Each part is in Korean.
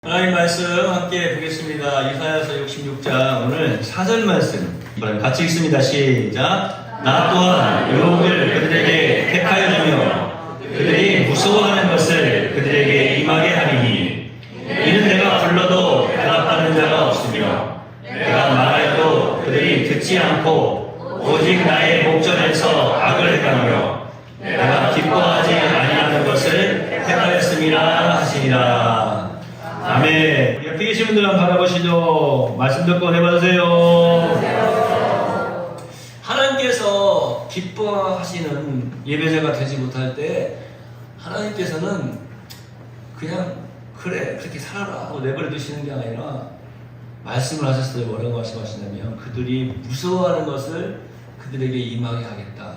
하나님 말씀 함께 보겠습니다. 이사야서 66장 오늘 4절 말씀 같이 읽습니다. 시작. 나 또한 유혹을 그들에게 택하여 주며 그들이 무서워하는 것을 그들에게 임하게 하리니 이는 내가 불러도 대답하는 자가 없으며 내가 말해도 그들이 듣지 않고 오직 나의 목전에서 악을 행하며 내가 기뻐하지 아니하는 것을 택하였음이라 하시니라. 아멘. 우리 옆에 계신 분들 한번 바라보시죠. 말씀 듣고 내받으세요. 하나님께서 기뻐하시는 예배자가 되지 못할 때 하나님께서는 그냥 그래 그렇게 살아라 하고 내버려 두시는 게 아니라 말씀을 하셨어요. 뭐라고 말씀하시냐면 그들이 무서워하는 것을 그들에게 임하게 하겠다.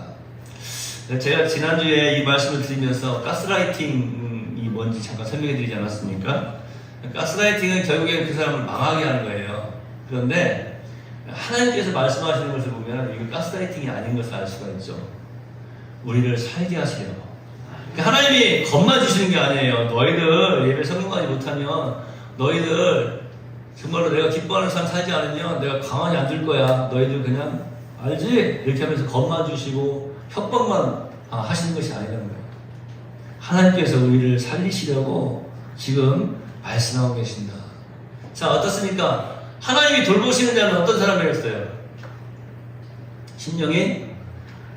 제가 지난주에 이 말씀을 드리면서 가스라이팅이 뭔지 잠깐 설명해 드리지 않았습니까? 가스라이팅은 결국엔 그 사람을 망하게 하는 거예요. 그런데 하나님께서 말씀하시는 것을 보면 이거 가스라이팅이 아닌 것을 알 수가 있죠. 우리를 살게 하세요. 하나님이 겁만 주시는 게 아니에요. 너희들 예배 성공하지 못하면 너희들 정말로 내가 기뻐하는 삶 살지 않으면 내가 가만히 안 둘 거야. 너희들 그냥 알지? 이렇게 하면서 겁만 주시고 협박만 하시는 것이 아니라는 거예요. 하나님께서 우리를 살리시려고 지금 말씀하고 계신다. 자, 어떻습니까? 하나님이 돌보시는 자는 어떤 사람이었어요? 심령이,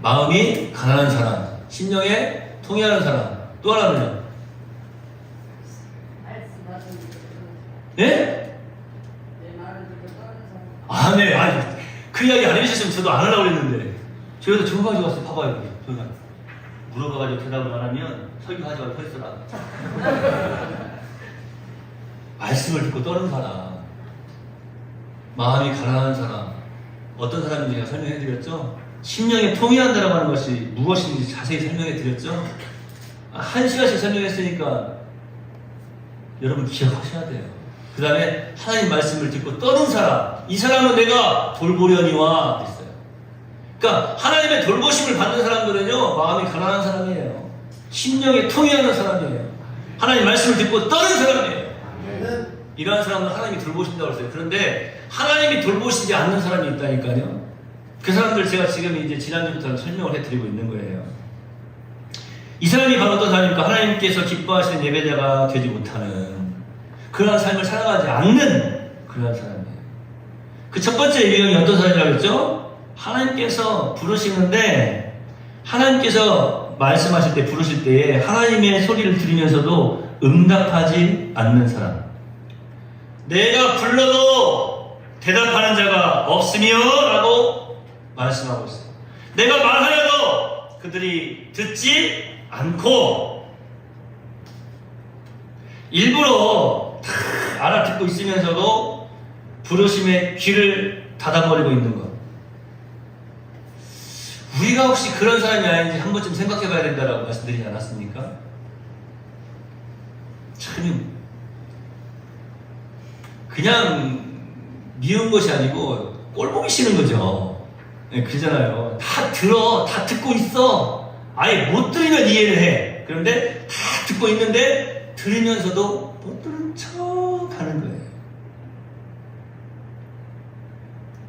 마음이 가난한 사람, 심령에 통해하는 사람. 또 하나는요? 네? 아, 네. 아니, 그 이야기 안 해주셨으면 저도 안 하려고 했는데. 저희도 저거 가지고 왔어요. 봐봐요. 저희가 물어봐가지고 대답을 안 하면 설교하지 말고 서 있어라. 말씀을 듣고 떠는 사람, 마음이 가난한 사람, 어떤 사람인지 제가 설명해 드렸죠? 심령에 통해한다라고 하는 것이 무엇인지 자세히 설명해 드렸죠? 1시간씩 설명했으니까 여러분 기억하셔야 돼요. 그 다음에 하나님 말씀을 듣고 떠는 사람, 이 사람은 내가 돌보려니와 했어요. 그러니까 하나님의 돌보심을 받는 사람들은요, 마음이 가난한 사람이에요. 심령에 통해하는 사람이에요. 하나님 말씀을 듣고 떠는 사람이에요. 이러한 사람은 하나님이 돌보신다고 했어요. 그런데 하나님이 돌보시지 않는 사람이 있다니까요. 그 사람들 제가 지금 이제 지난주부터 설명을 해드리고 있는 거예요. 이 사람이 바로 어떤 사람입니까? 하나님께서 기뻐하시는 예배자가 되지 못하는 그러한 삶을 살아가지 않는 그러한 사람이에요. 그 첫 번째 유형이 어떤 사람이라고 했죠? 하나님께서 부르시는데 하나님께서 말씀하실 때 부르실 때에 하나님의 소리를 들으면서도 응답하지 않는 사람. 내가 불러도 대답하는 자가 없으며 라고 말씀하고 있어요. 내가 말하여도 그들이 듣지 않고 일부러 다 알아듣고 있으면서도 부르심에 귀를 닫아버리고 있는 것. 우리가 혹시 그런 사람이 아닌지 한 번쯤 생각해 봐야 된다고 말씀드리지 않았습니까? 참 그냥 미운 것이 아니고 꼴보기 싫은 거죠. 네, 그러잖아요. 다 들어, 다 듣고 있어. 아예 못 들으면 이해를 해. 그런데 다 듣고 있는데 들으면서도 못 들은 척 하는 거예요.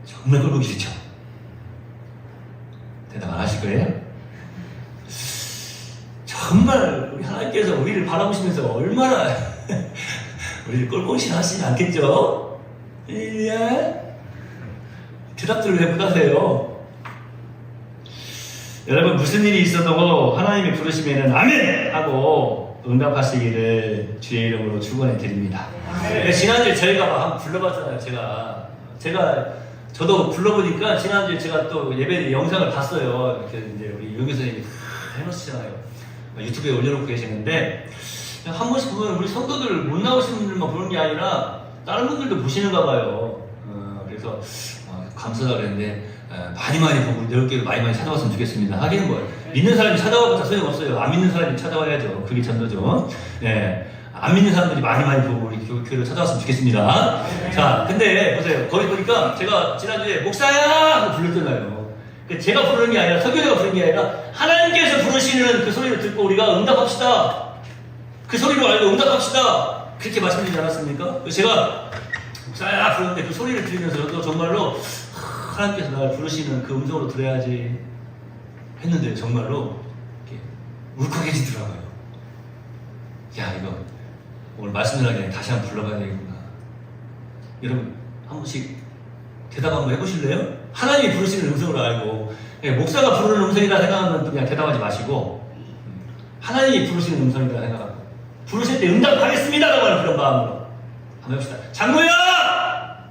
정말 꼴보기 싫죠. 대답 안 하실 거예요? 정말 우리 하나님께서 우리를 바라보시면서 얼마나 우리를 꼴보기 싫어하시지 않겠죠? 예? 대답들을 왜 못하세요? 여러분 무슨 일이 있어도 하나님이 부르시면 아멘! 하고 응답하시기를 주의 이름으로 축원해 드립니다. 지난주에 저희가 막 한번 불러봤잖아요. 저도 불러보니까 지난주에 제가 또 예배 영상을 봤어요. 이렇게 이제 우리 용 교수님이 다 해놓으시잖아요. 유튜브에 올려놓고 계시는데 한 번씩 보면 우리 성도들 못 나오시는 분들만 보는 게 아니라 다른 분들도 보시는가 봐요. 그래서 감사하다 그랬는데 많이 보고 우리 내올교회를 많이 찾아왔으면 좋겠습니다. 하기는 뭐 믿는 사람이 찾아와봤자 소용없어요. 안 믿는 사람이 찾아와야죠. 그게 전도죠. 네. 안 믿는 사람들이 많이 보고 우리 교회를 찾아왔으면 좋겠습니다. 자, 근데 보세요. 거기 보니까 제가 지난주에 목사야! 하고 불렀잖아요. 제가 부르는 게 아니라 설교자가 부르는 게 아니라 하나님께서 부르시는 그 소리를 듣고 우리가 응답합시다. 그 소리로 알고 응답합시다. 그렇게 말씀드리지 않았습니까? 제가 쫙 부르는데 그 소리를 들으면서 저도 정말로 하나님께서 나를 부르시는 그 음성으로 들어야지 했는데 정말로 이렇게 울컥해지더라고요. 야, 이거 오늘 말씀드리기 다시 한번 불러봐야 되겠구나. 여러분 한 번씩 대답 한번 해보실래요? 하나님이 부르시는 음성으로 알고, 목사가 부르는 음성이라 생각하면 그냥 대답하지 마시고 하나님이 부르시는 음성이라 생각하고 부르실 때 응답하겠습니다 라고 하는 그런 마음으로 한번 해봅시다. 장로야!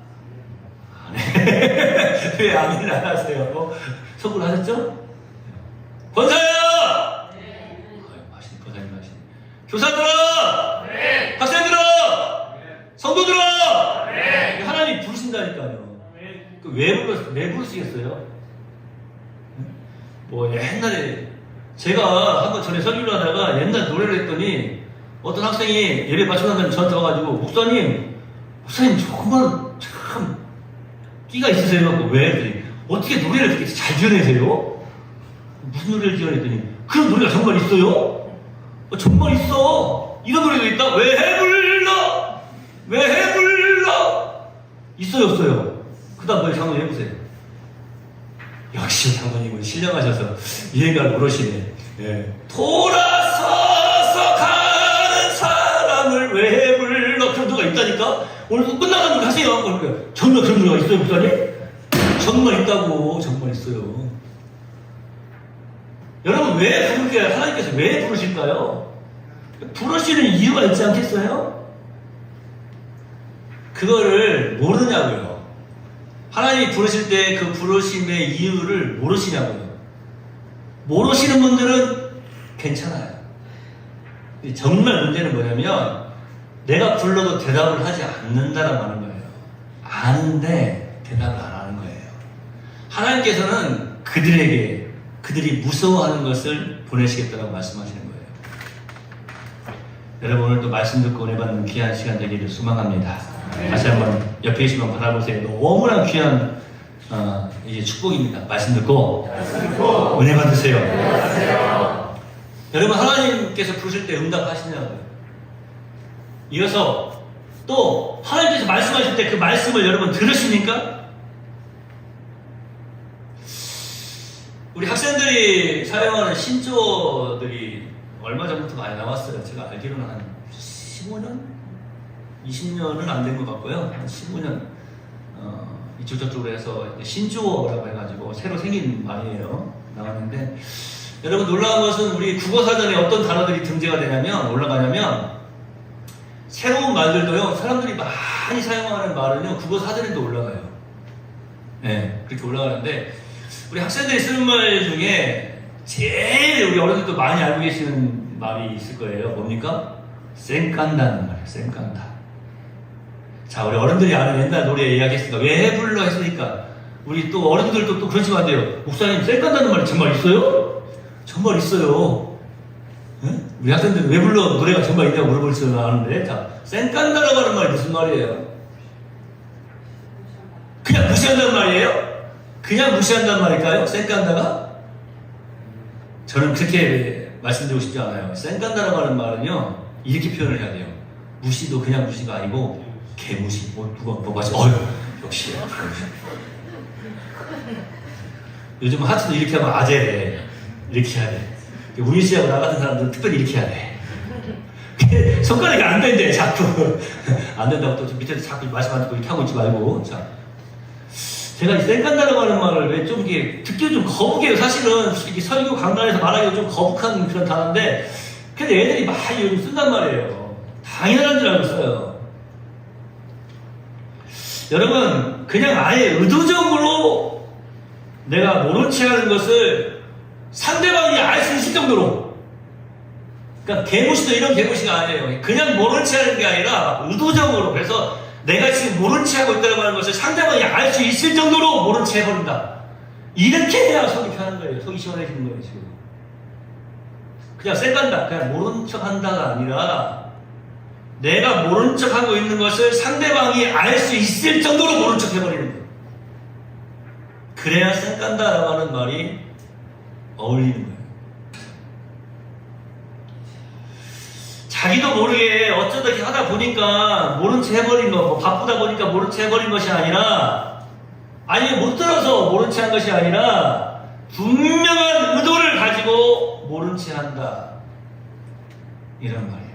왜 아멘을 안 하세요? 속으로 하셨죠? 권사야! 네. 마시네, 권사님 마시네. 교사들아! 네. 학생들아! 네. 성도들아! 네. 하나님이 부르신다니까요. 네. 왜 부르시겠어요? 뭐 옛날에 제가 한번 전에 설교를 하다가 옛날 노래를 했더니 어떤 학생이 예배 마치고 나면 저한테 와가지고 목사님 정말 참 끼가 있으세요? 왜? 어떻게 노래를 그렇게 잘 지어내세요? 무슨 노래를 지어냈더니 그런 노래가 정말 있어요? 정말 있어. 이런 노래도 있다? 왜 불러? 왜 불러? 있어요 없어요? 그 다음 노래 한번 해보세요. 역시 장모님은 신령하셔서 이해가 모르시네. 예. 돌아서서 가는 사람을 왜 불러? 그런 노래가 있다니까? 오늘 끝나가는 거 하세요. 그러니까 정말 그런 노래가 있어요, 목사님? 정말 있다고. 정말 있어요. 여러분 왜 부르게 하나님께서 왜 부르실까요? 부르시는 이유가 있지 않겠어요? 그거를 모르냐고요. 하나님이 부르실 때 그 부르심의 이유를 모르시냐고요. 모르시는 분들은 괜찮아요. 정말 문제는 뭐냐면 내가 불러도 대답을 하지 않는다라고 하는 거예요. 아는데 대답을 안 하는 거예요. 하나님께서는 그들이 무서워하는 것을 보내시겠다고 말씀하시는 거예요. 여러분 오늘도 말씀 듣고 은혜 받는 귀한 시간 되기를 소망합니다. 다시 한번 옆에 계신 분 바라보세요. 너무나 귀한 이제 축복입니다. 말씀 듣고 은혜 받으세요. 여러분 하나님께서 부르실 때 응답하시냐고요. 이어서 또 하나님께서 말씀하실 때 그 말씀을 여러분 들으십니까? 우리 학생들이 사용하는 신조어들이 얼마 전부터 많이 나왔어요. 제가 알기로는 한 15년? 20년은 안 된 것 같고요. 한 15년 이쪽 저쪽으로 해서 신조어라고 해가지고 새로 생긴 말이에요. 나왔는데 여러분 놀라운 것은 우리 국어사전에 어떤 단어들이 등재가 되냐면 올라가냐면 새로운 말들도요. 사람들이 많이 사용하는 말은요. 국어사전에도 올라가요. 네, 그렇게 올라가는데 우리 학생들이 쓰는 말 중에 제일 우리 어른들도 많이 알고 계시는 말이 있을 거예요. 뭡니까? 쌩깐다는 말이에요. 쌩깐다. 자, 우리 어른들이 아는 옛날 노래 이야기했으니까 왜 불러 했으니까 우리 또 어른들도 또 그러시면 안 돼요. 목사님 쌩깐다는 말이 정말 있어요? 정말 있어요. 네? 우리 학생들은 왜 불러 노래가 정말 있냐고 물어볼 줄 아는데 자, 쌩깐다라고 하는 말이 무슨 말이에요? 그냥 무시한다는 말이에요? 그냥 무시한다는 말일까요? 쌩깐다가? 저는 그렇게 말씀드리고 싶지 않아요. 쌩깐다라고 하는 말은요 이렇게 표현을 해야 돼요. 무시도 그냥 무시가 아니고 개무시. 누가 맞아? 역시. 요즘 하트도 이렇게 하면 아재래. 이렇게 해야 돼. 우리 씨하고 나 같은 사람들은 특별히 이렇게 해야 돼. 손가락이 안 된대 자꾸. 안 된다고 또 밑에서 자꾸 말씀 안 듣고 이렇게 하고 있지 말고. 자, 제가 이 쌩깐다라고 하는 말을 왜 좀 이게 듣기도 좀 거북해요. 사실은 이게 설교 강단에서 말하기가 좀 거북한 그런 단어인데 근데 애들이 많이 요즘 쓴단 말이에요. 당연한 줄 알고 써요. 여러분 그냥 아예 의도적으로 내가 모른 체 하는 것을 상대방이 알 수 있을 정도로 그러니까 개무시도 이런 개무시가 아니에요. 그냥 모른 체 하는 게 아니라 의도적으로 그래서 내가 지금 모른 체 하고 있다고 하는 것을 상대방이 알 수 있을 정도로 모른 체 해버린다. 이렇게 해야 속이 편한 거예요. 속이 시원해지는 거예요. 지금 그냥 쌩간다 그냥 모른 척 한다가 아니라 내가 모른 척 하고 있는 것을 상대방이 알 수 있을 정도로 모른 척 해버리는 거예요. 그래야 쌩간다라고 하는 말이 어울리는 거예요. 자기도 모르게 어쩌다 이렇게 하다 보니까 모른 채 해버린 거, 뭐 바쁘다 보니까 모른 채 해버린 것이 아니라, 아니면 못 들어서 모른 채 한 것이 아니라 분명한 의도를 가지고 모른 채 한다, 이런 말이에요.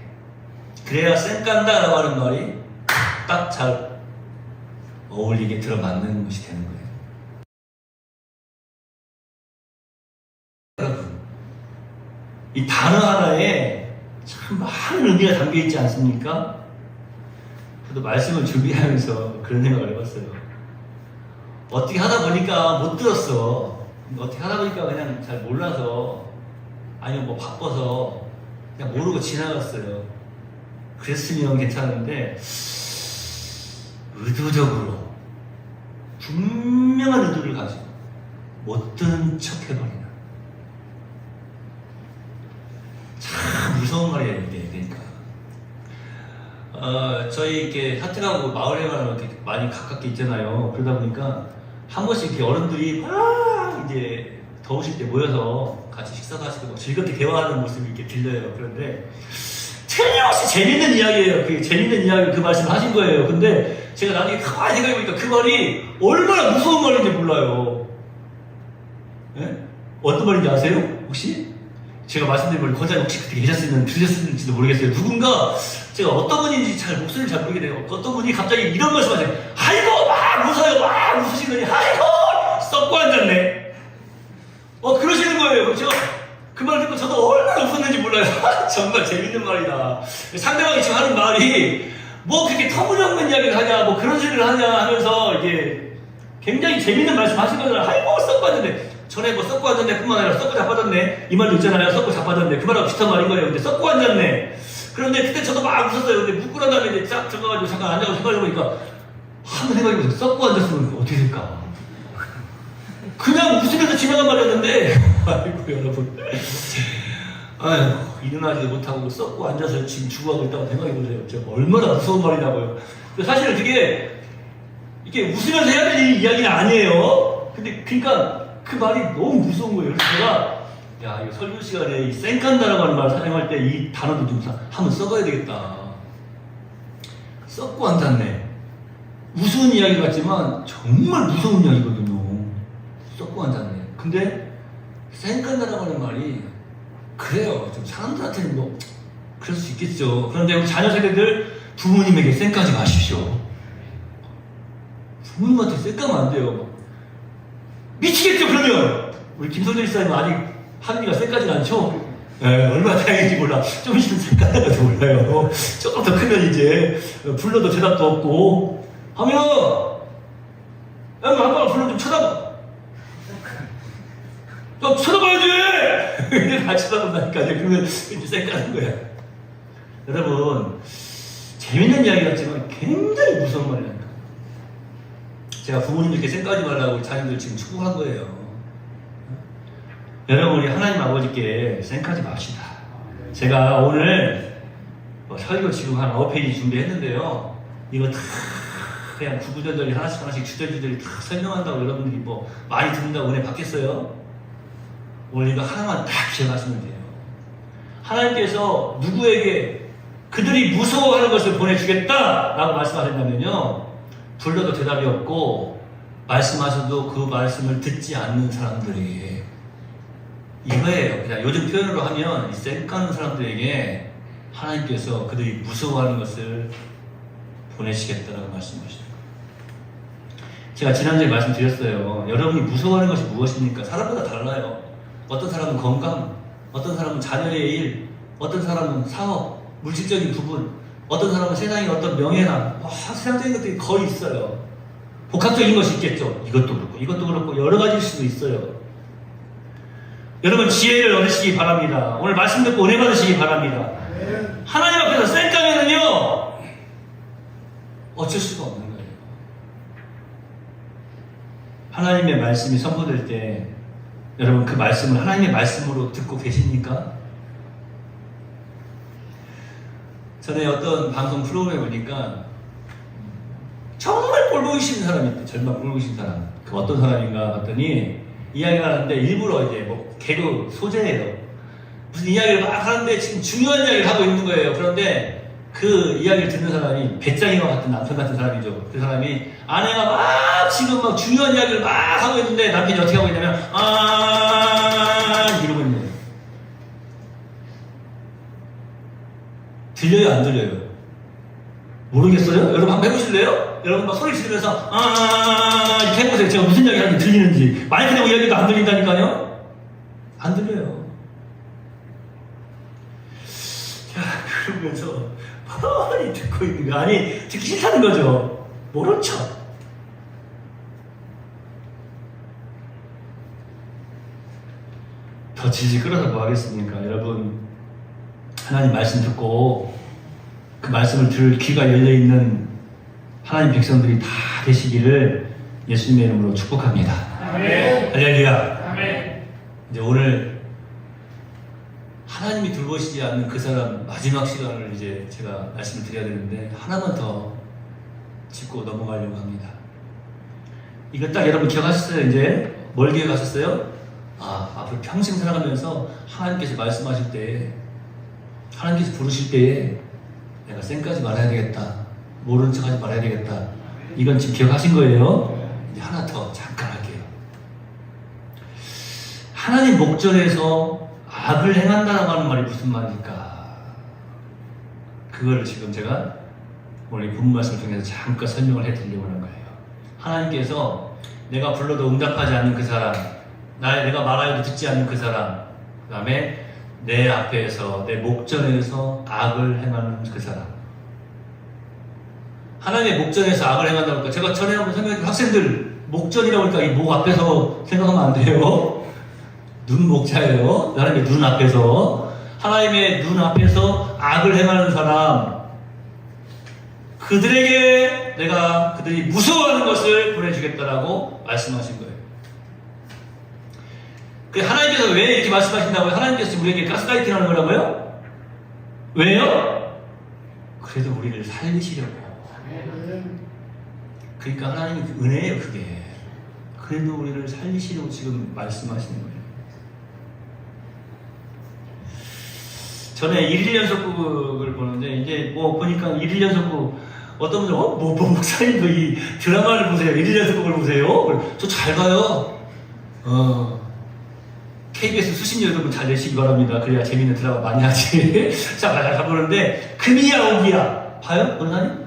그래야 쌩깐다라고 하는 말이 딱 잘 어울리게 들어맞는 것이 되는 거예요. 여러분, 이 단어 하나에 참 많은 의미가 담겨 있지 않습니까? 저도 말씀을 준비하면서 그런 생각을 해봤어요. 어떻게 하다 보니까 못 들었어. 어떻게 하다 보니까 그냥 잘 몰라서, 아니면 뭐 바빠서 그냥 모르고 지나갔어요. 그랬으면 괜찮은데, 의도적으로 분명한 의도를 가지고 못 듣는 척 해버리는, 참 무서운 말이에요, 이게. 그러니까 저희 이렇게 사택하고 마을회관을 이렇게 많이 가깝게 있잖아요. 그러다 보니까 한 번씩 이렇게 어른들이 막 이제 더우실 때 모여서 같이 식사도 하시고 뭐 즐겁게 대화하는 모습이 이렇게 들려요. 그런데 틀림없이 재밌는 이야기예요. 그 재밌는 이야기, 그 말씀을 하신 거예요. 근데 제가 나중에 가만히 생각해보니까 그 말이 얼마나 무서운 말인지 몰라요. 네? 어떤 말인지 아세요? 혹시? 제가 말씀드린 걸 권사님 혹시 그때 계셨으면 들으셨을지도 모르겠어요. 누군가 제가 어떤 분인지 잘 목소리를 잘 모르겠네요. 어떤 분이 갑자기 이런 말씀하세요. 아이고 막 웃어요. 막 웃으시더니 아이고 썩고 앉았네. 그러시는 거예요. 제가 그 말 듣고 저도 얼마나 웃었는지 몰라요. 정말 재밌는 말이다. 상대방이 지금 하는 말이 뭐 그렇게 터무니없는 이야기를 하냐, 뭐 그런 소리를 하냐 하면서 이게 굉장히 재밌는 말씀 하신 거잖아요. 아이고 썩고 앉았네. 전에 뭐 썩고 앉았네 뿐만 아니라 썩고 자빠졌네, 이 말도 있잖아요. 썩고 자빠졌네. 그 말하고 비슷한 말인 거예요. 근데 썩고 앉았네. 그런데 그때 저도 막 웃었어요. 근데 묻고 난 다음에 이제 쫙 들어가가지고 잠깐 앉아서 생각해보니까 한번 생각해보세요. 썩고 앉았으면 어떻게 될까? 그냥 웃으면서 지나간 말이었는데 아이고 여러분, 아유 일어나지도 못하고 썩고 앉아서 지금 죽어가고 있다고 생각해보세요. 제가 얼마나 무서운 말이냐고요. 사실은 그게 이게 웃으면서 해야 될 이야기는 아니에요. 근데 그러니까 그 말이 너무 무서운 거예요. 그래서 제가 야, 이거 설교 시간에 이 쌩깐다라고 하는 말 사용할 때 이 단어도 좀 한번 써봐야 되겠다. 썩고 앉았네. 우스운 이야기 같지만 정말 무서운 이야기거든요. 썩고 앉았네. 근데 쌩깐다라고 하는 말이 그래요. 좀 사람들한테는 뭐 그럴 수 있겠죠. 그런데 우리 자녀 세대들 부모님에게 쌩까지 마십시오. 부모님한테 쌩까면 안 돼요. 미치겠죠. 그러면 우리 김성철 집사님은 아직 하느니가 쌩까지는 않죠? 얼마나 다행인지 몰라. 좀 있으면 쌩까지도 몰라요. 조금 더 크면 이제 불러도 대답도 없고 하면 아빠가 불러 좀 쳐다봐. 야, 쳐다봐야지! 근데 다 쳐다본다니까요. 그러면 이제 쌩까는 거야. 여러분, 재밌는 이야기 같지만 굉장히 무서운 말이라니까. 제가 부모님들께 쌩까지 말라고 자녀들 지금 축복한 거예요. 여러분, 우리 하나님 아버지께 쌩까지 맙시다. 제가 오늘 설교 지금 한 9페이지 준비했는데요. 이거 다 그냥 구구절절히 하나씩 주절주절이 다 설명한다고 여러분들이 뭐 많이 듣는다고 은혜 받겠어요? 오늘 이거 하나만 딱 기억하시면 돼요. 하나님께서 누구에게 그들이 무서워하는 것을 보내주겠다라고 말씀하셨냐면요, 불러도 대답이 없고 말씀하셔도 그 말씀을 듣지 않는 사람들에게, 이거예요. 그냥 요즘 표현으로 하면 이 쌩까는 사람들에게 하나님께서 그들이 무서워하는 것을 보내시겠다라고 말씀하시죠. 제가 지난주에 말씀드렸어요. 여러분이 무서워하는 것이 무엇입니까? 사람마다 달라요. 어떤 사람은 건강, 어떤 사람은 자녀의 일, 어떤 사람은 사업, 물질적인 부분, 어떤 사람은 세상의 어떤 명예나 세상적인 것들이 거의 있어요. 복합적인 것이 있겠죠. 이것도 그렇고 여러 가지일 수도 있어요. 여러분 지혜를 얻으시기 바랍니다. 오늘 말씀 듣고 은혜 받으시기 바랍니다. 하나님 앞에서 쌩까면은요 어쩔 수가 없는 거예요. 하나님의 말씀이 선포될 때 여러분 그 말씀을 하나님의 말씀으로 듣고 계십니까? 전에 어떤 방송 프로그램에 보니까 정말 꼴보기 싫은 사람이 있대. 정말 꼴보기 싫은 사람. 그 어떤 사람인가 봤더니 이야기를 하는데 일부러 이제 뭐 개그 소재예요. 무슨 이야기를 막 하는데 지금 중요한 이야기를 하고 있는 거예요. 그런데 그 이야기를 듣는 사람이 배짱이와 같은 남편 같은 사람이죠. 그 사람이 아내가 막 지금 막 중요한 이야기를 막 하고 있는데 남편이 어떻게 하고 있냐면 이러고 있는 거예요. 들려요, 안 들려요? 모르겠어요? 여러분 한번 해보실래요? 여러분 막 소리 지르면서 이렇게 해보세요. 제가 무슨 이야기 하는지 들리는지. 마이크 대고 이야기도 안 들린다니까요? 안 들려요. 자, 그러면서 뻔히 듣고 있는 거. 아니, 듣기 싫다는 거죠. 모른 척. 더 질질 끌어서 뭐 하겠습니까? 여러분, 하나님 말씀 듣고 그 말씀을 들을 귀가 열려있는 하나님 백성들이 다 되시기를 예수님의 이름으로 축복합니다. 아멘. 할렐루야. 아멘. 이제 오늘 하나님이 돌보시지 않는 그 사람 마지막 시간을 이제 제가 말씀을 드려야 되는데 하나만 더 짚고 넘어가려고 합니다. 이거 딱 여러분 기억하셨어요? 이제 뭘 기억하셨어요? 앞으로 평생 살아가면서 하나님께서 말씀하실 때, 하나님께서 부르실 때에 내가 쌩까지 말해야 되겠다, 모르는 척하지 말아야 되겠다, 이건 지금 기억하신 거예요? 이제 하나 더 잠깐 할게요. 하나님 목전에서 악을 행한다라고 하는 말이 무슨 말일까? 그거를 지금 제가 오늘 본문 말씀을 통해서 잠깐 설명을 해드리려고 하는 거예요. 하나님께서 내가 불러도 응답하지 않는 그 사람, 내가 말하여도 듣지 않는 그 사람, 그 다음에 내 앞에서, 내 목전에서 악을 행하는 그 사람. 하나님의 목전에서 악을 행한다고 할까? 제가 전에 한번 설명했던 학생들, 목전이라고 하니까 이 목 앞에서 생각하면 안 돼요. 눈 목자예요. 하나님의 눈 앞에서. 하나님의 눈 앞에서 악을 행하는 사람, 그들에게 내가 그들이 무서워하는 것을 보내주겠다라고 말씀하신 거예요. 하나님께서 왜 이렇게 말씀하신다고요? 하나님께서 우리에게 가스라이팅 하는 거라고요? 왜요? 그래도 우리를 살리시려고. 그러니까 하나님의 은혜예요, 그게. 그래도 우리를 살리시려고 지금 말씀하시는 거예요. 전에 1일 연속극을 보는데, 이제 뭐 보니까 1일 연속극, 어떤 분들은, 목사님도 이 드라마를 보세요. 1일 연속극을 보세요. 저 잘 봐요. KBS 수신료 여러분 잘 내시기 바랍니다. 그래야 재밌는 드라마 많이 하지. 자, 잘 보는데, 금이야, 오기야. 봐요? 권사님?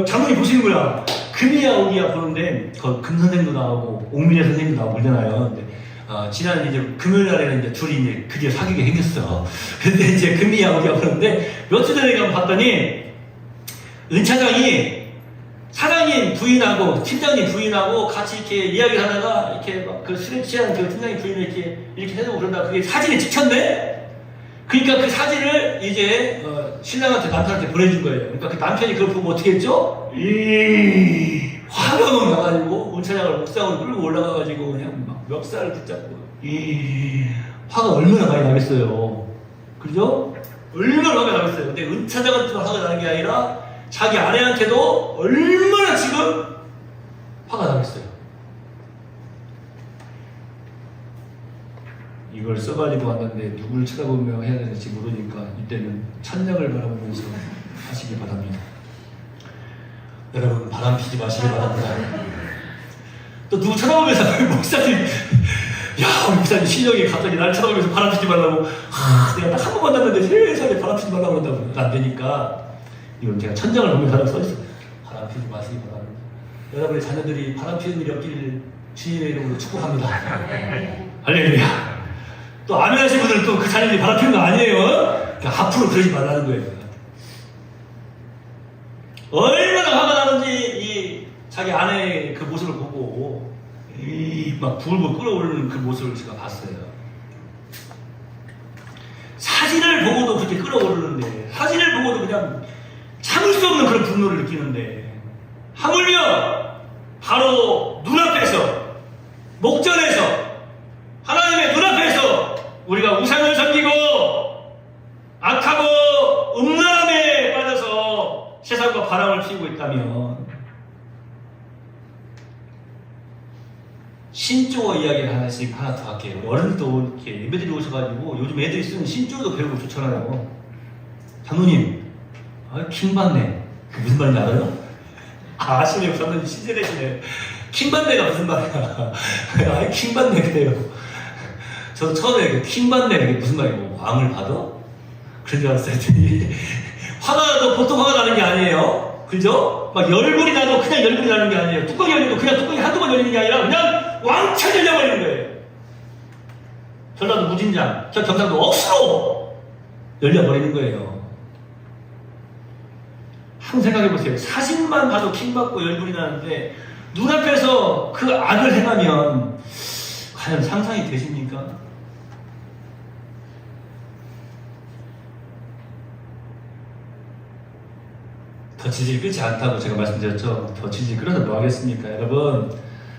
장모님 보시는구나. 금이야, 오기야 보는데, 금 선생도 나오고, 옥민혜 선생도 나오고 그러잖아요. 근데, 지난 이제 금요일 날에는 이제 둘이 이제 드디어 사귀게 생겼어. 근데 이제 금이야, 오기야 보는데, 며칠 전에 가면 봤더니, 은 차장이 사장님 부인하고 팀장님 부인하고 같이 이렇게 이야기를 하다가 이렇게 막 그 술에 취한 그 팀장님 부인을 이렇게 해놓고 그런다. 그게 사진에 찍혔네? 그러니까 그 사진을 이제 신랑한테 남편한테 보내준 거예요. 그러니까 그 남편이 그걸 보고 어떻게 했죠? 화가 막 나가지고 은 차장을 옥상으로 끌고 올라가가지고 그냥 막 멱살을 붙잡고 화가 얼마나 많이 나겠어요. 그죠? 얼마나 화가 나겠어요. 근데 은 차장한테 화가 나는 게 아니라 자기 아내한테도 얼마나 지금 화가 나겠어요. 이걸 써가지고 왔는데 누굴 쳐다보며 해야 되는지 모르니까 이때는 천장을 바라보면서 하시기 바랍니다. 여러분 바람 피지 마시기 바랍니다. 또 누구 쳐다보면서 목사님, 야 우리 목사님 신령이 갑자기 날 쳐다보면서 바람 피지 말라고, 내가 딱 한 번 만났는데 세상에 바람 피지 말라고 그런다고. 안 되니까 이건 제가 천장을 보면서 하라고 써있어요. 바람 피지 마시기 바랍니다. 여러분의 자녀들이 바람 피는 일이 없기를 주님의 이름으로 축복합니다. 할렐루야. 또 아멘 하신 분들은 또 그 자녀들이 바람 피는 거 아니에요. 그러니까 앞으로 그러지 말라는 거예요. 얼마나 화가 나는지 이 자기 아내의 그 모습을 보고 막 불고 끓어오르는 그 모습을 제가 봤어요. 사진을 보고도 그렇게 끓어오르는데, 사진을 보고도 그냥 참을 수 없는 그런 분노를 느끼는데, 하물며 바로 눈앞에서, 목전에서, 하나님의 눈앞에서 우리가 우상을 섬기고 악하고 음란함에 빠져서 세상과 바람을 피우고 있다면 신조어 이야기를 하나 더 할게요. 어른들도 이렇게 예배들이 오셔가지고 요즘 애들이 쓰는 신조어도 배우고 좋잖아요. 장로님, 킹받네. 그 무슨 말인지 알아요? 아시네요. 장로님 신세대시네. 킹받네가 무슨 말이야. 킹받네 그래요. 저도 처음에 그 킹받네 그게 무슨 말이고 왕을 받아? 그런 줄 알았어요. 화가 나도 보통 화가 나는 게 아니에요. 그죠? 막 열불이 나도 그냥 열불이 나는 게 아니에요. 뚜껑이 열리도 그냥 뚜껑이 한두 번 열리는 게 아니라 그냥 왕창 열려버리는 거예요. 전라도 무진장, 저 경상도 억수로 열려버리는 거예요. 한번 생각해보세요. 사진만 봐도 킹받고 열불이 나는데 눈앞에서 그 악을 행하면 과연 상상이 되십니까? 더 질질 끌지 않다고 제가 말씀드렸죠. 더 질질 끌어서 뭐 하겠습니까? 여러분,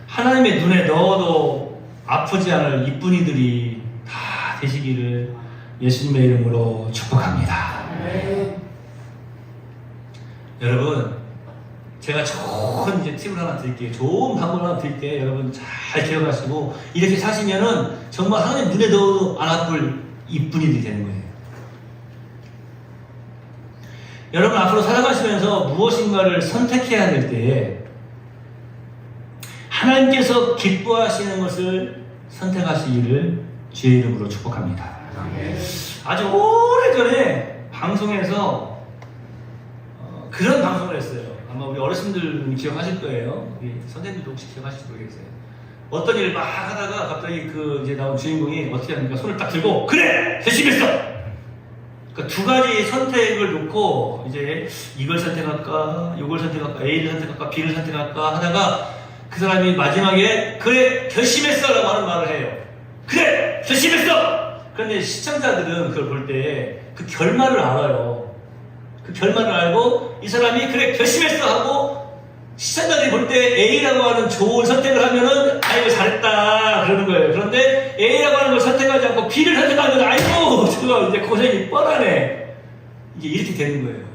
하나님의 눈에 넣어도 아프지 않을 이쁜이들이 다 되시기를 예수님의 이름으로 축복합니다. 여러분, 제가 좋은 이제 팁을 하나 드릴게요. 좋은 방법을 하나 드릴게요. 여러분 잘 기억하시고 이렇게 사시면은 정말 하나님 눈에 넣어도 안 아플 이쁜이들이 되는 거예요. 여러분 앞으로 살아가시면서 무엇인가를 선택해야 될 때에 하나님께서 기뻐하시는 것을 선택하시기를 주의 이름으로 축복합니다. 아주 오래전에 방송에서 그런 방송을 했어요. 아마 우리 어르신들은 기억하실 거예요. 우리 선생님도 혹시 기억하실지 모르겠어요. 어떤 일을 막 하다가 갑자기 그 이제 나온 주인공이 어떻게 합니까? 손을 딱 들고 그래! 결심했어! 그러니까 두 가지 선택을 놓고 이제 이걸 선택할까, 이걸 선택할까, A를 선택할까, B를 선택할까 하다가 그 사람이 마지막에 그래! 결심했어! 라고 하는 말을 해요. 그래! 결심했어! 그런데 시청자들은 그걸 볼 때 그 결말을 알아요. 그 결말을 알고 이 사람이 그래 결심했어 하고 시청자들이 볼 때 A라고 하는 좋은 선택을 하면은 아이고 잘했다 그러는 거예요. 그런데 A라고 하는 걸 선택하지 않고 B를 선택하면 아이고 저거 이제 고생이 뻔하네. 이게 이렇게 되는 거예요.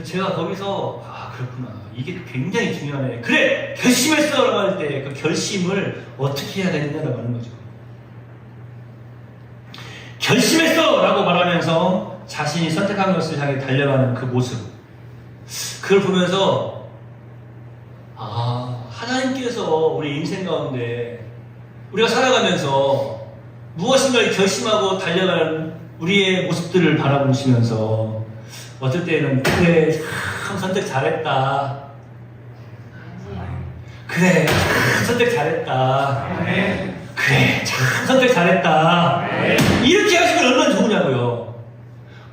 제가 거기서 그렇구나. 이게 굉장히 중요하네. 그래 결심했어 라고 할 때 그 결심을 어떻게 해야 되느냐라고 하는 거죠. 결심했어 라고 말하면서 자신이 선택한 것을 향해 달려가는 그 모습, 그걸 보면서 하나님께서 우리 인생 가운데 우리가 살아가면서 무엇인가를 결심하고 달려가는 우리의 모습들을 바라보시면서 어떨 때는 그래 참 선택 잘했다, 그래 참 선택 잘했다, 그래 참 선택 잘했다, 이렇게 하시면 얼마나 좋으냐고요.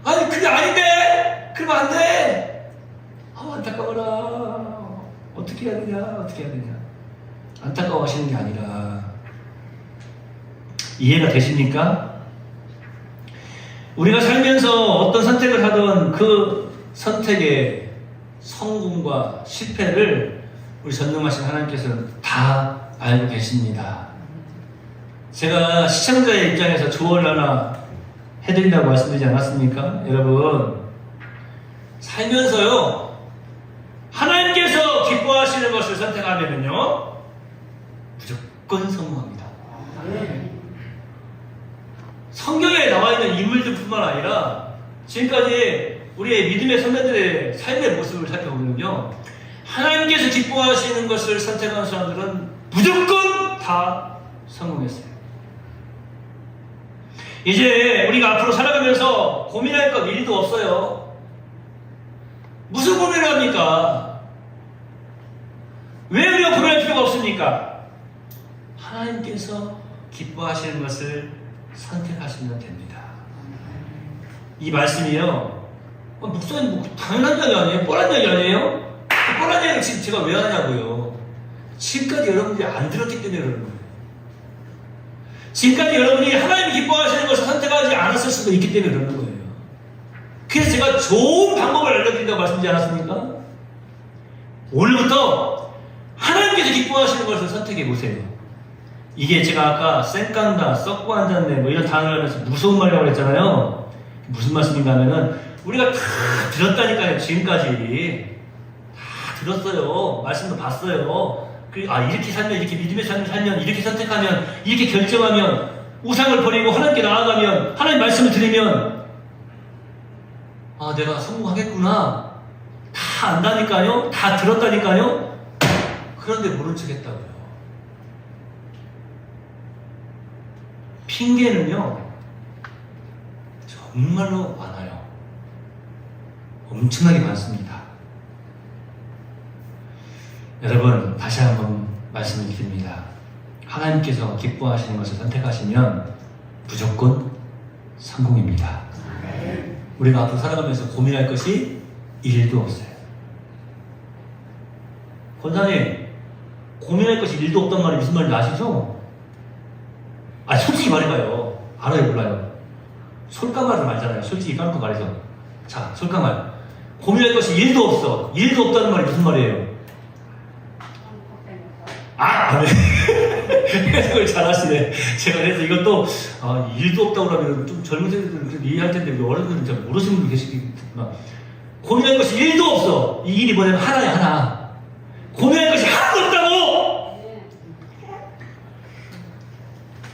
아니 그게 아닌데 그러면 안 돼. 안타까워라. 어떻게 해야 되냐 안타까워하시는 게 아니라 이해가 되십니까? 우리가 살면서 어떤 선택을 하던 그 선택의 성공과 실패를 우리 전능하신 하나님께서는 다 알고 계십니다. 제가 시청자의 입장에서 조언을 하나 해드린다고 말씀드리지 않았습니까? 여러분, 살면서요 하나님께서 기뻐하시는 것을 선택하면은요 무조건 성공합니다. 성경에 나와 있는 인물들 뿐만 아니라 지금까지 우리의 믿음의 선배들의 삶의 모습을 살펴보면요 하나님께서 기뻐하시는 것을 선택한 사람들은 무조건 다 성공했어요. 이제 우리가 앞으로 살아가면서 고민할 것 일도 없어요. 무슨 고민을 합니까? 왜 우리가 고민할 필요가 없습니까? 하나님께서 기뻐하시는 것을 선택하시면 됩니다. 이 말씀이요 목사님 당연한 이야기 아니에요? 뻔한 이야기 아니에요? 뻔한 이야기를 지금 제가 왜 하냐고요. 지금까지 여러분들이 안 들었기 때문에 그러는 거예요. 지금까지 여러분이 하나님이 기뻐하시는 것을 선택하지 않았을 수도 있기 때문에 그러는 거예요. 그래서 제가 좋은 방법을 알려드린다고 말씀드리지 않았습니까? 오늘부터 하나님께서 기뻐하시는 것을 선택해 보세요. 이게 제가 아까 쌩깐다, 썩고 앉았네 뭐 이런 단어를 하면서 무서운 말이라고 했잖아요. 무슨 말씀인가 하면은 우리가 다 들었다니까요. 지금까지 다 들었어요. 말씀도 봤어요. 이렇게 살면, 이렇게 믿음의 삶을 살면, 이렇게 선택하면, 이렇게 결정하면, 우상을 버리고 하나님께 나아가면, 하나님 말씀을 들으면, 내가 성공하겠구나. 다 안다니까요? 다 들었다니까요? 그런데 모른 척 했다고요. 핑계는요, 정말로 많아요. 엄청나게 많습니다. 여러분, 다시 한번 말씀을 드립니다. 하나님께서 기뻐하시는 것을 선택하시면 무조건 성공입니다. 우리가 앞으로 살아가면서 고민할 것이 1도 없어요. 권사님, 고민할 것이 1도 없단 말이 무슨 말인지 아시죠? 솔직히 말해봐요. 알아요, 몰라요? 솔까말을 말잖아요. 솔직히 까놓고 말해서. 자, 솔까말. 고민할 것이 1도 없어. 1도 없다는 말이 무슨 말이에요? 네. 해석을 잘 하시네. 제가 그래서 이것도, 1도 없다고 하면 좀 젊은 세대들은 이해할 텐데, 우리 어른들은 잘 모르시는 분들 계시겠구나. 고민할 것이 1도 없어. 이 일이 뭐냐면 하나야, 하나. 고민할 것이 하나도 없다고!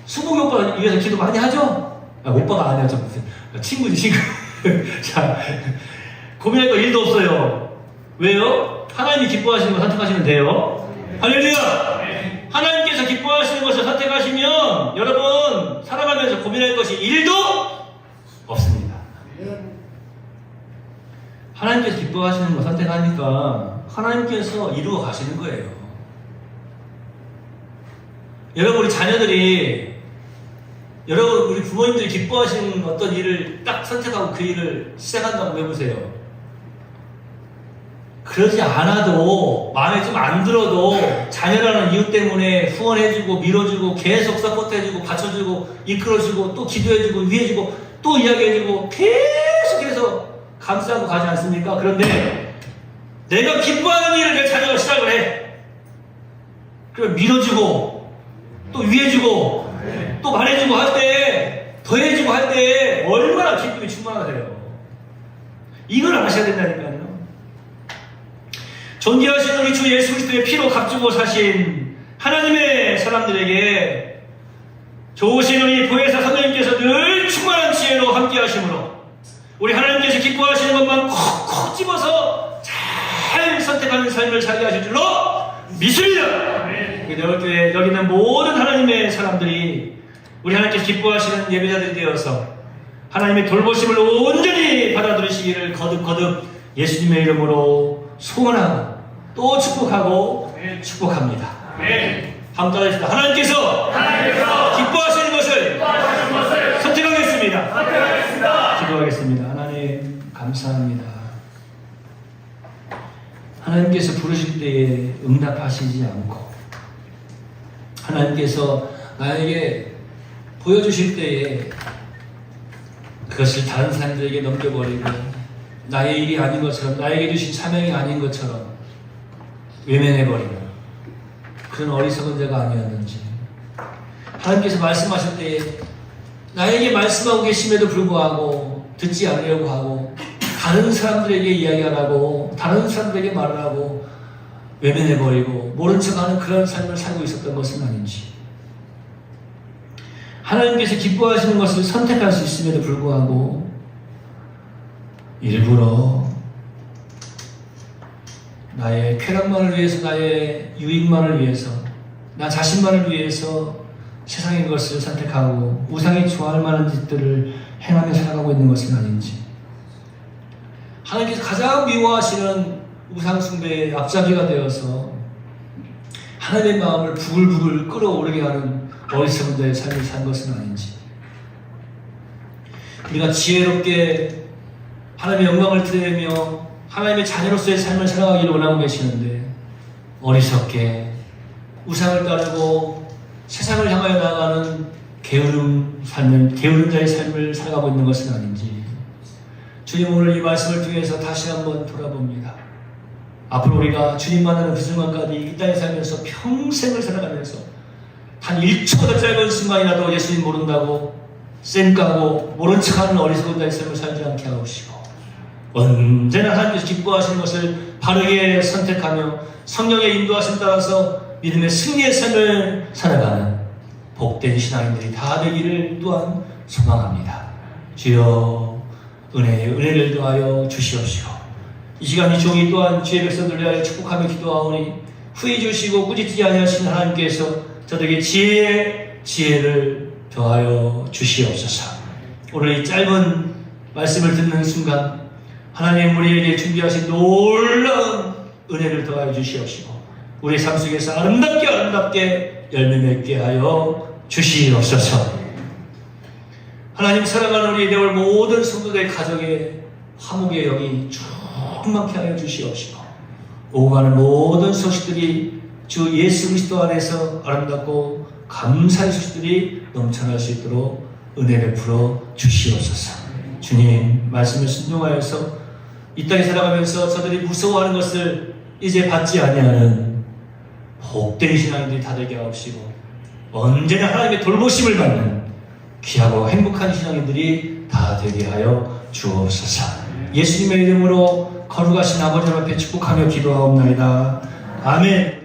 수복이 오빠가 위해서 기도 많이 하죠? 오빠가 아니야, 저 무슨. 친구지, 친구. 자, 고민할 거 1도 없어요. 왜요? 하나님이 기뻐하시는 거 선택하시면 돼요. 할렐루야! 하나님께서 기뻐하시는 것을 선택하시면 여러분 살아가면서 고민할 것이 1도 없습니다. 하나님께서 기뻐하시는 거 선택하니까 하나님께서 이루어 가시는 거예요. 여러분, 우리 자녀들이, 여러분 우리 부모님들이 기뻐하시는 어떤 일을 딱 선택하고 그 일을 시작한다고 해보세요. 그러지 않아도, 마음에 좀 안 들어도 자녀라는 이유 때문에 후원해주고 밀어주고 계속 서포트해주고 받쳐주고 이끌어주고 또 기도해주고 위해주고 또 이야기해주고 계속해서 감싸고 가지 않습니까? 그런데 내가 기뻐하는 일을 내 자녀가 시작을 해. 그럼 밀어주고 또 위해주고 또 말해주고 할 때, 더해주고 할 때 얼마나 기쁨이 충만하세요. 이걸 아셔야 된다니까요. 존귀하신 우리 주 예수 그리스도의 피로 값주고 사신 하나님의 사람들에게 좋으신 우리 보혜사 선생님께서 늘 충만한 지혜로 함께 하심으로 우리 하나님께서 기뻐하시는 것만 콕콕 집어서 잘 선택하는 삶을 살게 하실 줄로 믿습니다. 여기 있는 모든 하나님의 사람들이 우리 하나님께서 기뻐하시는 예배자들이 되어서 하나님의 돌보심을 온전히 받아들이시기를 거듭거듭 예수님의 이름으로 소원하고 또 축복하고 축복합니다. 한번 따라합시다. 하나님께서 기뻐하시는 것을 선택하겠습니다. 기도하겠습니다. 하나님 감사합니다. 하나님께서 부르실 때에 응답하시지 않고 하나님께서 나에게 보여주실 때에 그것을 다른 사람들에게 넘겨버리고 나의 일이 아닌 것처럼, 나에게 주신 사명이 아닌 것처럼 외면해버리는 그런 어리석은 자가 아니었는지, 하나님께서 말씀하실 때에 나에게 말씀하고 계심에도 불구하고 듣지 않으려고 하고 다른 사람들에게 이야기하라고 다른 사람들에게 말을 하고 외면해버리고 모른 척하는 그런 삶을 살고 있었던 것은 아닌지, 하나님께서 기뻐하시는 것을 선택할 수 있음에도 불구하고 일부러 나의 쾌락만을 위해서, 나의 유익만을 위해서, 나 자신만을 위해서 세상의 것을 선택하고 우상이 좋아할 만한 짓들을 행하며 살아가고 있는 것은 아닌지, 하나님께서 가장 미워하시는 우상 숭배의 앞잡이가 되어서 하나님의 마음을 부글부글 끓어오르게 하는 어리석은 자의 삶을 산 것은 아닌지, 우리가 지혜롭게 하나님의 영광을 드리며 하나님의 자녀로서의 삶을 살아가기를 원하고 계시는데 어리석게 우상을 따르고 세상을 향하여 나아가는 게으른 자의 삶을 살아가고 있는 것은 아닌지, 주님 오늘 이 말씀을 통해서 다시 한번 돌아봅니다. 앞으로 우리가 주님 만나는 그 순간까지 이 땅에 살면서 평생을 살아가면서 단 1초가 짧은 순간이라도 예수님 모른다고 쌩까고 모른 척하는 어리석은 자의 삶을 살지 않게 하옵시고, 언제나 하나님께서 기뻐하시는 것을 바르게 선택하며 성령의 인도하심 따라서 믿음의 승리의 삶을 살아가는 복된 신앙인들이 다 되기를 또한 소망합니다. 주여 은혜를 더하여 주시옵시고 이 시간 이 종이 또한 주의 백성들을 위하여 축복하며 기도하오니 후히 주시고 꾸짖지 아니하신 하나님께서 저들에게 지혜를 더하여 주시옵소서. 오늘 이 짧은 말씀을 듣는 순간 하나님 우리에게 준비하신 놀라운 은혜를 더하여 주시옵시고 우리의 삶 속에서 아름답게 열매 맺게 하여 주시옵소서. 하나님 사랑하는 우리 내올 모든 성도들의 가정에 화목의 영이 충만케 하여 주시옵시고 오고 가는 모든 소식들이 주 예수 그리스도 안에서 아름답고 감사의 소식들이 넘쳐날 수 있도록 은혜 베풀어 주시옵소서. 주님 말씀을 순종하여서 이 땅에 살아가면서 저들이 무서워하는 것을 이제 받지 아니하는 복된 신앙인들이 다 되게 하옵시고 언제나 하나님의 돌보심을 받는 귀하고 행복한 신앙인들이 다 되게 하여 주옵소서. 예수님의 이름으로 거룩하신 아버지 앞에 축복하며 기도하옵나이다. 아멘.